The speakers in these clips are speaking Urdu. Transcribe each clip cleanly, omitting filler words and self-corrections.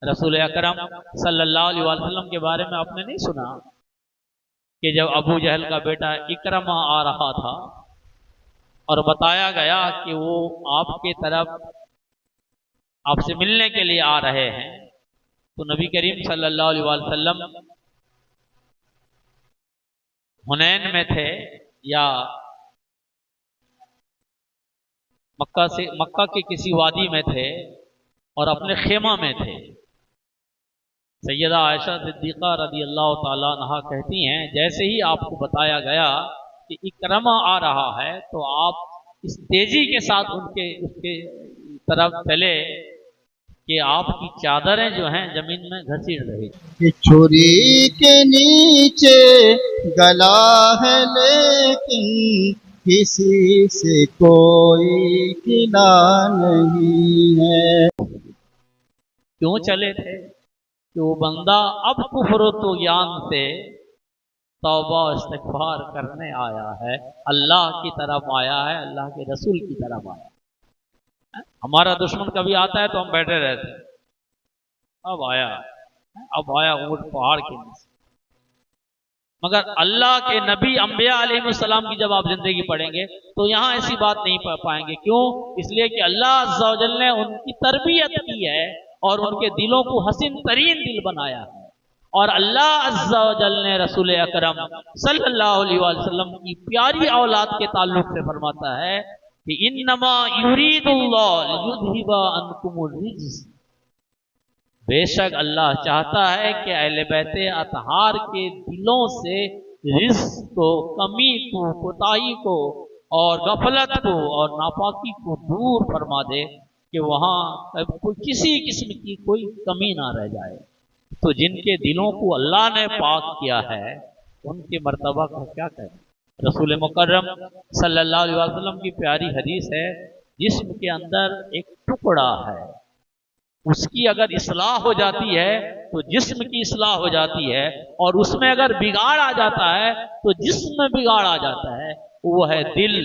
رسول اکرم صلی اللہ علیہ وسلم کے بارے میں آپ نے نہیں سنا کہ جب ابو جہل کا بیٹا اکرمہ آ رہا تھا اور بتایا گیا کہ وہ آپ کی طرف آپ سے ملنے کے لیے آ رہے ہیں، تو نبی کریم صلی اللہ علیہ وسلم حنین میں تھے یا مکہ کے کسی وادی میں تھے اور اپنے خیمہ میں تھے۔ سیدہ عائشہ صدیقہ رضی اللہ تعالیٰ عنہا کہتی ہیں جیسے ہی آپ کو بتایا گیا کہ اکرمہ آ رہا ہے تو آپ اس تیزی کے ساتھ اس کے طرف چلے کہ آپ کی چادریں جو ہیں زمین میں گھسیٹ رہی کہ چھری کے نیچے گلا ہے لیکن کسی سے کوئی گلا نہیں ہے۔ کیوں چلے تھے کہ وہ بندہ اب کفر و طغیان سے توبہ و استغفار کرنے آیا ہے، اللہ کی طرف آیا ہے، اللہ کے رسول کی طرف آیا ہے۔ ہمارا دشمن کبھی آتا ہے تو ہم بیٹھے رہتے ہیں، اب آیا اونٹ پہاڑ کے نیچے، مگر اللہ کے نبی انبیاء علیہ السلام کی جب آپ زندگی پڑھیں گے تو یہاں ایسی بات نہیں پائیں گے۔ کیوں؟ اس لیے کہ اللہ عز و جل نے ان کی تربیت کی ہے اور ان کے دلوں کو حسین ترین دل بنایا ہے، اور اللہ عز و جل نے رسول اکرم صلی اللہ علیہ وسلم کی پیاری اولاد کے تعلق سے فرماتا ہے کہ انما یرید اللہ لیذھب عنکم الرجس، بے شک اللہ چاہتا ہے کہ اہل بیت اطہار کے دلوں سے رزق کو، کمی کو، کوتاہی کو اور غفلت کو اور ناپاکی کو دور فرما دے کہ وہاں کسی قسم کی کوئی کمی نہ رہ جائے۔ تو جن کے دلوں کو اللہ نے پاک کیا ہے ان کے مرتبہ کا کیا کہیں؟ رسول مکرم صلی اللہ علیہ وسلم کی پیاری حدیث ہے، جسم کے اندر ایک ٹکڑا ہے، اس کی اگر اصلاح ہو جاتی ہے تو جسم کی اصلاح ہو جاتی ہے، اور اس میں اگر بگاڑ آ جاتا ہے تو جسم میں بگاڑ آ جاتا ہے، وہ ہے دل۔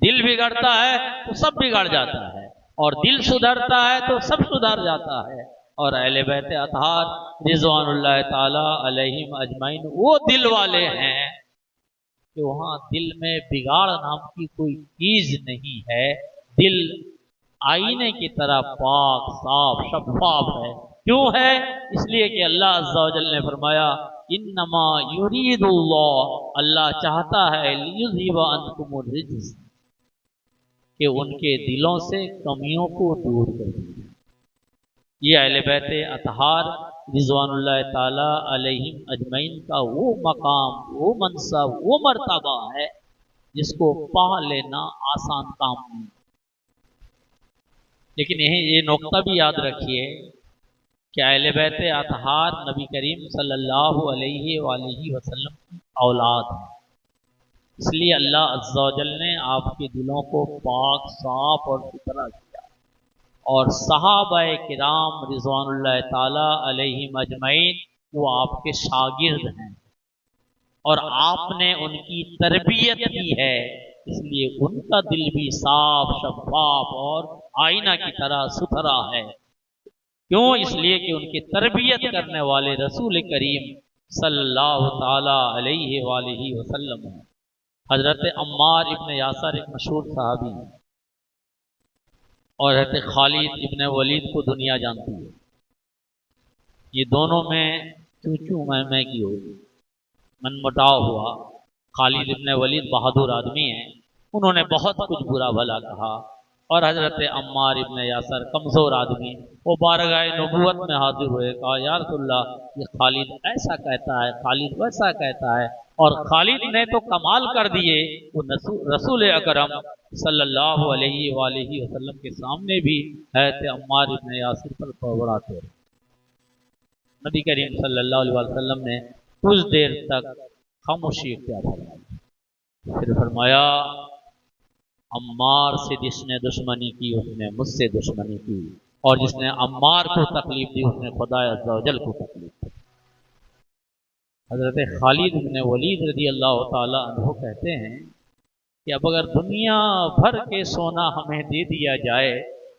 دل بگڑتا ہے تو سب بگڑ جاتا ہے، اور دل سدھرتا ہے تو سب سدھر جاتا ہے۔ اور اہل بیت اطہار رضوان اللہ تعالی علیہم اجمعین وہ دل والے ہیں کہ وہاں دل میں بگاڑ نام کی کوئی چیز نہیں ہے، دل آئینے کی طرح پاک صاف شفاف ہے۔ کیوں ہے؟ اس لیے کہ اللہ عز و جل نے فرمایا انما یرید اللہ چاہتا ہے لیذھب عنکم الرجس، کہ ان کے دلوں سے کمیوں کو دور کر دیں۔ یہ اہل بیت اطہار رضوان اللہ تعالی علیہم اجمعین کا وہ مقام، وہ منصب، وہ مرتبہ ہے جس کو پا لینا آسان کام نہیں۔ لیکن یہ نقطہ بھی یاد رکھیے کہ اہل بیت اطہار نبی کریم صلی اللہ علیہ وآلہ وسلم کی اولاد ہیں، اس لیے اللہ عز و جل نے آپ کے دلوں کو پاک صاف اور ستھرا کیا، اور صحابہ کرام رضوان اللہ تعالی علیہم اجمعین وہ آپ کے شاگرد ہیں اور آپ نے ان کی تربیت کی ہے، اس لیے ان کا دل بھی صاف شفاف اور آئینہ کی طرح ستھرا ہے۔ کیوں؟ اس لیے کہ ان کی تربیت کرنے والے رسول کریم صلی اللہ تعالی علیہ وآلہ وسلم ہیں۔ حضرت عمار ابن یاسر ایک مشہور صحابی ہیں، اور حضرت خالد ابن ولید کو دنیا جانتی ہے۔ یہ دونوں میں چوں میں کی ہوئی، من مٹاؤ ہوا۔ خالد ابن ولید بہادر آدمی ہیں، انہوں نے بہت کچھ برا بھلا کہا، اور حضرت عمار ابن یاسر کمزور آدمی، وہ بارگاہ نبوت میں حاضر ہوئے، کہا یا رسول اللہ یہ خالد ایسا کہتا ہے، خالد ویسا کہتا ہے، اور خالد نے تو کمال کر دیے، وہ رسول اکرم صلی اللہ علیہ وآلہ وسلم کے سامنے بھی حضرت عمار ابن یاسر پر بڑھاتے رہے۔ نبی کریم صلی اللہ علیہ وسلم نے کچھ دیر تک خاموشی اختیار فرمائی، پھر فرمایا عمار سے جس نے دشمنی کی اس نے مجھ سے دشمنی کی، اور جس نے عمار کو تکلیف دی اس نے خدا عز و جل کو تکلیف دی۔ حضرت خالد بن ولید رضی اللہ تعالی عنہ کہتے ہیں کہ اب اگر دنیا بھر کے سونا ہمیں دے دیا جائے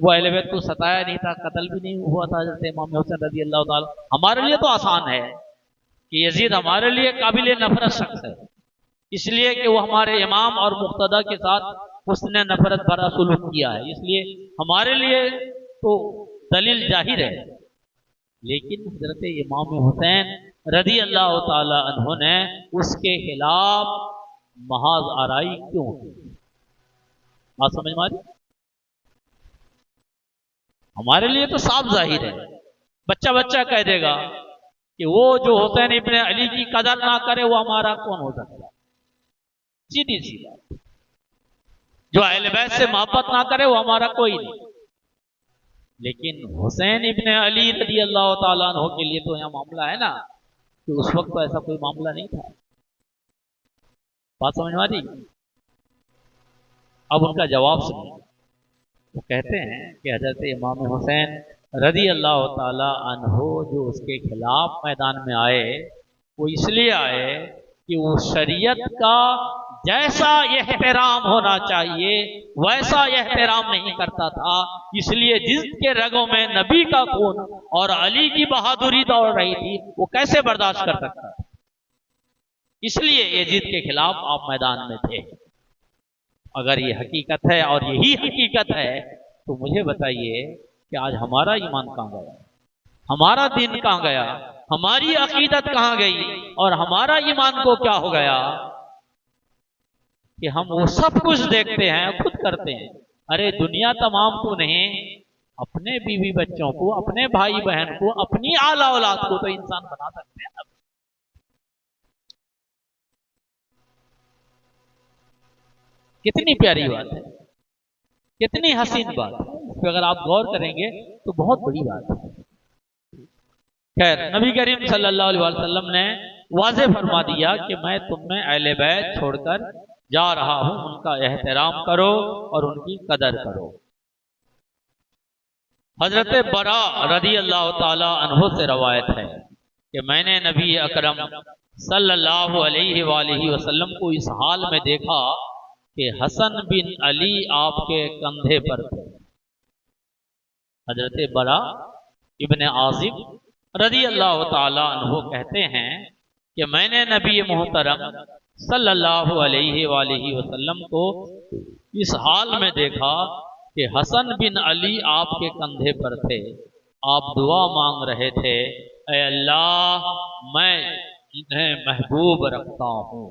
وہ اہل بیت کو ستایا نہیں تھا، قتل بھی نہیں ہوا تھا حضرت امام حسین رضی اللہ تعالی۔ ہمارے لیے تو آسان ہے کہ یزید ہمارے لیے قابل نفرت شخص ہے، اس لیے کہ وہ ہمارے امام اور مقتدی کے ساتھ اس نے نفرت بھرا سلوک کیا ہے، اس لیے ہمارے لیے تو دلیل ظاہر ہے۔ لیکن حضرت امام حسین رضی اللہ تعالی عنہ نے اس کے خلاف محاذ آرائی کیوں کی؟ بات سمجھ میں آ رہی؟ ہمارے لیے تو صاف ظاہر ہے، بچہ بچہ کہہ دے گا کہ وہ جو حسین ابن علی کی قدر نہ کرے وہ ہمارا کون ہو سکتا ہے؟ سیدھی سی بات۔ جو اہل بیت سے محبت نہ کرے وہ ہمارا کوئی نہیں۔ لیکن حسین ابن علی رضی اللہ تعالیٰ عنہ کے لیے تو یہاں معاملہ ہے نا کہ اس وقت تو ایسا کوئی معاملہ نہیں تھا۔ بات سمجھ میں آ رہی؟ اب ان کا جواب سنیں۔ وہ کہتے ہیں کہ حضرت امام حسین رضی اللہ تعالی عنہ جو اس کے خلاف میدان میں آئے وہ اس لیے آئے کہ وہ شریعت کا جیسا احترام ہونا چاہیے ویسا احترام نہیں کرتا تھا، اس لیے جس کے رگوں میں نبی کا خون اور علی کی بہادری دوڑ رہی تھی وہ کیسے برداشت کر سکتا تھا؟ اس لیے یزید کے خلاف آپ میدان میں تھے۔ اگر یہ حقیقت ہے اور یہی حقیقت ہے تو مجھے بتائیے کہ آج ہمارا ایمان کہاں گیا، ہمارا دین کہاں گیا، ہماری عقیدت کہاں گئی، اور ہمارا ایمان کو کیا ہو گیا کہ ہم وہ سب کچھ دیکھتے ہیں خود کرتے ہیں۔ ارے دنیا تمام کو نہیں، اپنے بیوی بچوں کو، اپنے بھائی بہن کو، اپنی اعلی اولاد کو تو انسان بنا سکتے ہیں نا۔ کتنی پیاری بات ہے، کتنی حسین بات ہے، اس پہ اگر آپ غور کریں گے تو بہت بڑی بات ہے۔ خیر، نبی کریم صلی اللہ علیہ وسلم نے واضح فرما دیا کہ میں تم میں اہل بیت چھوڑ کر جا رہا ہوں، ان کا احترام کرو اور ان کی قدر کرو۔ حضرت برا رضی اللہ تعالی عنہ سے روایت ہے کہ میں نے نبی اکرم صلی اللہ علیہ وآلہ وسلم کو اس حال میں دیکھا کہ حسن بن علی آپ کے کندھے پر تھے۔ حضرت برا ابن عازب رضی اللہ تعالی عنہ کہتے ہیں کہ میں نے نبی محترم صلی اللہ علیہ وآلہ وسلم کو اس حال میں دیکھا کہ حسن بن علی آپ کے کندھے پر تھے، آپ دعا مانگ رہے تھے، اے اللہ میں انہیں محبوب رکھتا ہوں،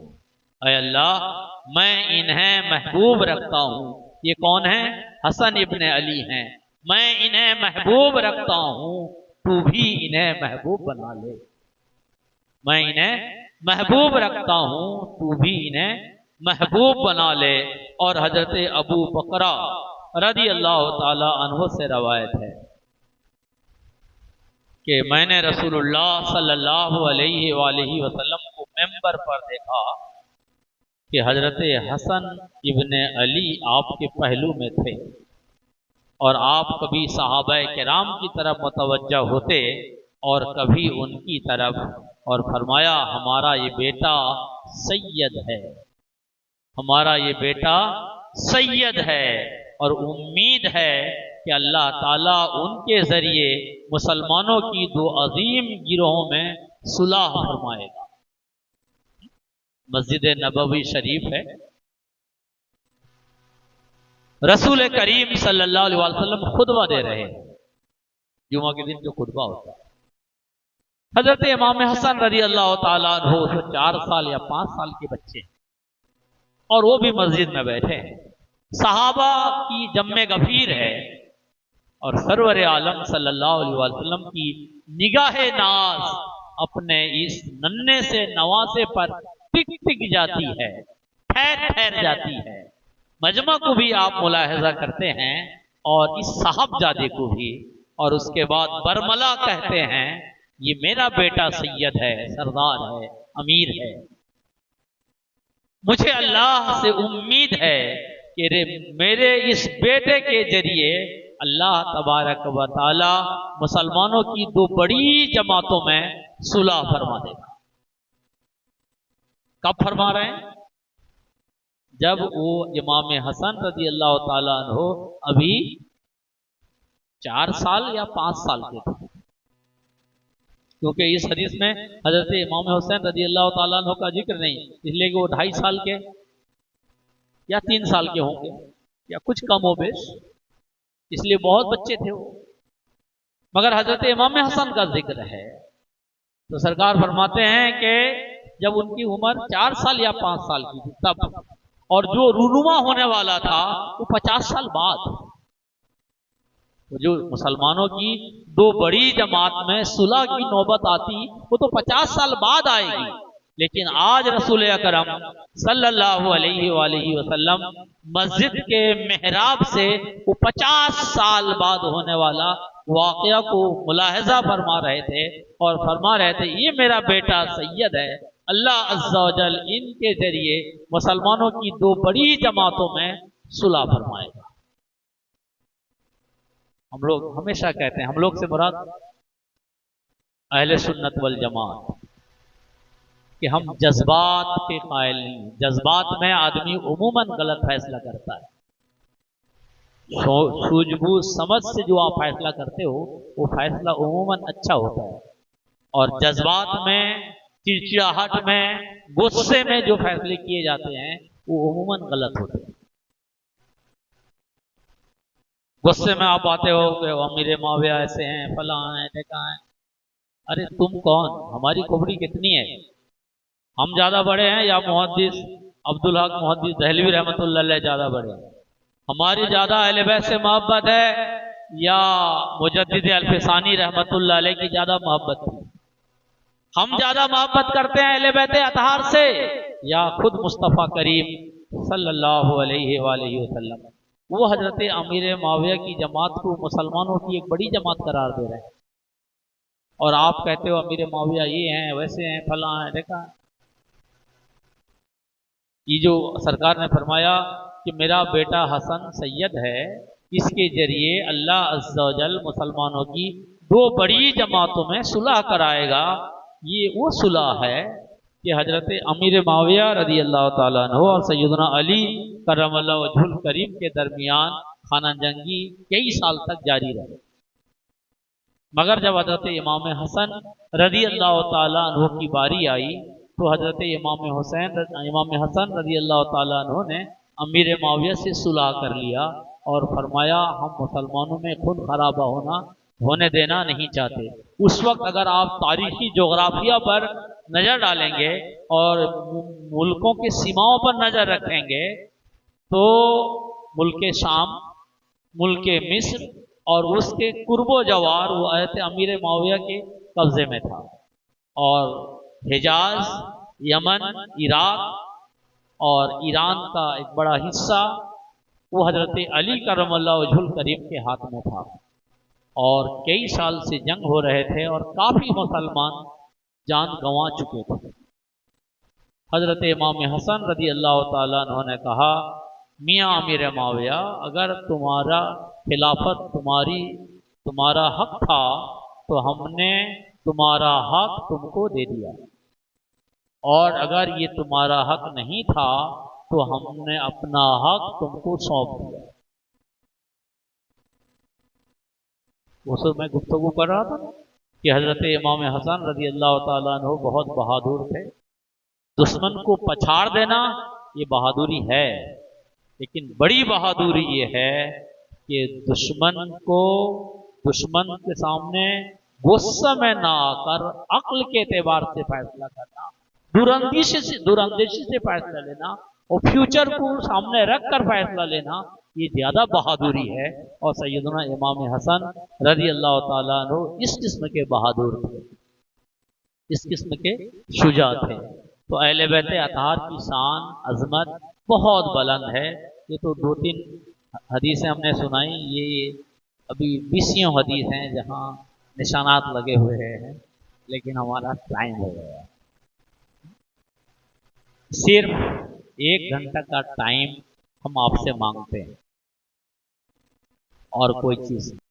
اے اللہ میں انہیں محبوب رکھتا ہوں۔ یہ کون ہیں؟ حسن ابن علی ہیں۔ میں انہیں محبوب رکھتا ہوں، تو بھی انہیں محبوب بنا لے۔ میں انہیں محبوب رکھتا ہوں، تو بھی انہیں محبوب بنا لے۔ اور حضرت ابو بکرہ رضی اللہ تعالی عنہ سے روایت ہے کہ میں نے رسول اللہ صلی اللہ علیہ وآلہ وسلم کو ممبر پر دیکھا کہ حضرت حسن ابن علی آپ کے پہلو میں تھے، اور آپ کبھی صحابہ کرام کی طرف متوجہ ہوتے اور کبھی ان کی طرف، اور فرمایا ہمارا یہ بیٹا سید ہے، ہمارا یہ بیٹا سید ہے، اور امید ہے کہ اللہ تعالیٰ ان کے ذریعے مسلمانوں کی دو عظیم گروہوں میں صلح فرمائے گا۔ مسجد نبوی شریف ہے، رسول کریم صلی اللہ علیہ وسلم خطبہ دے رہے ہیں، جمعہ کے دن جو خطبہ ہوتا ہے۔ حضرت امام حسن رضی اللہ تعالیٰ عنہ 4 سال یا 5 سال کے بچے ہیں، اور وہ بھی مسجد میں بیٹھے ہیں، صحابہ کی جمع غفیر ہے، اور سرور عالم صلی اللہ علیہ وسلم کی نگاہ ناز اپنے اس ننھے سے نواسے پر ٹک ٹک جاتی ہے، ٹھہر ٹھہر جاتی ہے۔ مجمع کو بھی آپ ملاحظہ کرتے ہیں، اور اس صاحبزادے کو بھی، اور اس کے بعد برملا کہتے ہیں یہ میرا بیٹا سید ہے، سردار ہے، امیر ہے۔ مجھے اللہ سے امید ہے کہ میرے اس بیٹے کے ذریعے اللہ تبارک و تعالی مسلمانوں کی 2 بڑی جماعتوں میں صلح فرما دے گا۔ کب فرما رہے ہیں؟ جب وہ امام حسن رضی اللہ تعالیٰ عنہ ابھی 4 سال یا 5 سال کے تھے، کیونکہ اس حدیث میں حضرت امام حسین رضی اللہ تعالیٰ عنہ کا ذکر نہیں، اس لیے کہ وہ 2.5 سال کے یا 3 سال کے ہوں گے یا کچھ کم ہو بیش، اس لیے بہت بچے تھے وہ۔ مگر حضرت امام حسن کا ذکر ہے تو سرکار فرماتے ہیں کہ جب ان کی عمر 4 سال یا 5 سال کی تھی تب، اور جو رونما ہونے والا تھا وہ 50 سال بعد۔ جو مسلمانوں کی 2 بڑی جماعت میں صلح کی نوبت آتی وہ تو 50 سال بعد آئے گی، لیکن آج رسول اکرم صلی اللہ علیہ وآلہ وسلم مسجد کے محراب سے وہ 50 سال بعد ہونے والا واقعہ کو ملاحظہ فرما رہے تھے، اور فرما رہے تھے یہ میرا بیٹا سید ہے، اللہ عز و جل ان کے ذریعے مسلمانوں کی 2 بڑی جماعتوں میں صلح فرمائے گا۔ ہم لوگ ہمیشہ کہتے ہیں، ہم لوگ سے مراد اہل سنت والجماعت، کہ ہم جذبات کے قائل نہیں۔ جذبات میں آدمی عموماً غلط فیصلہ کرتا ہے، سوجھ بوجھ سمجھ سے جو آپ فیصلہ کرتے ہو وہ فیصلہ عموماً اچھا ہوتا ہے، اور جذبات میں، چڑچڑاہٹ میں، غصے میں جو فیصلے کیے جاتے ہیں وہ عموماً غلط ہوتے ہیں۔ غصے میں آپ آتے ہو کہ امیر معاویہ ایسے ہیں، فلاں ہیں، ٹھیکاں ہیں۔ ارے تم کون؟ ہماری کھوپڑی کتنی ہے؟ ہم زیادہ بڑے ہیں یا محدث عبدالحق محدث دہلوی رحمۃ اللہ علیہ زیادہ بڑے ہیں؟ ہماری زیادہ اہل بیت سے محبت ہے یا مجدد الفسانی رحمۃ اللہ علیہ کی زیادہ محبت تھی؟ ہم زیادہ محبت کرتے ہیں اہل بیت اطہار سے یا خود مصطفیٰ کریم صلی اللہ علیہ وآلہ وسلم؟ وہ حضرت امیر معاویہ کی جماعت کو مسلمانوں کی ایک بڑی جماعت قرار دے رہے ہیں، اور آپ کہتے ہو امیر معاویہ یہ ہیں، ویسے ہیں، فلاں ہیں، دیکھا۔ یہ جو سرکار نے فرمایا کہ میرا بیٹا حسن سید ہے، اس کے ذریعے اللہ عز و جل مسلمانوں کی 2 بڑی جماعتوں میں صلح کرائے گا، یہ وہ صلح ہے کہ حضرت امیر معاویہ رضی اللہ تعالیٰ عنہ اور سیدنا علی کرم اللہ وجہ الکریم کے درمیان خانہ جنگی کئی سال تک جاری رہے۔ مگر جب حضرت امام حسن رضی اللہ تعالیٰ عنہ کی باری آئی تو حضرت امام حسن رضی اللہ تعالیٰ عنہ نے امیر معاویہ سے صلح کر لیا اور فرمایا ہم مسلمانوں میں خون خرابہ ہونے دینا نہیں چاہتے۔ اس وقت اگر آپ تاریخی جغرافیہ پر نظر ڈالیں گے اور ملکوں کے سیماؤں پر نظر رکھیں گے تو ملک شام، ملک مصر اور اس کے قرب و جوار وہ حضرت امیر معاویہ کے قبضے میں تھا، اور حجاز، یمن، عراق اور ایران کا ایک بڑا حصہ وہ حضرت علی کرم اللہ وجہ الکریم کے ہاتھ میں تھا، اور کئی سال سے جنگ ہو رہے تھے اور کافی مسلمان جان گنوا چکے تھے۔ حضرت امام حسن رضی اللہ تعالیٰ عنہ نے کہا میاں امیر معاویہ اگر تمہارا خلافت تمہارا حق تھا تو ہم نے تمہارا حق تم کو دے دیا، اور اگر یہ تمہارا حق نہیں تھا تو ہم نے اپنا حق تم کو سونپ دیا۔ اس میں گفتگو کر رہا تھا کہ حضرت امام حسن رضی اللہ تعالیٰ عنہ بہت بہادر تھے۔ دشمن کو پچھاڑ دینا یہ بہادری ہے، لیکن بڑی بہادری یہ ہے کہ دشمن کے سامنے غصے میں نہ آ کر عقل کے اعتبار سے فیصلہ کرنا، دوراندیشی سے فیصلہ لینا اور فیوچر کو سامنے رکھ کر فیصلہ لینا، یہ زیادہ بہادری ہے۔ اور سیدنا امام حسن رضی اللہ تعالیٰ عنہ اس قسم کے بہادر تھے، اس قسم کے شجاع تھے۔ تو اہل بیت اطہار کی شان عظمت بہت بلند ہے۔ یہ تو 2-3 حدیثیں ہم نے سنائی، یہ ابھی 20 حدیث ہیں جہاں نشانات لگے ہوئے ہیں، لیکن ہمارا ٹائم ہو گیا۔ صرف 1 گھنٹہ کا ٹائم ہم آپ سے مانگتے ہیں اور کوئی چیز نہیں۔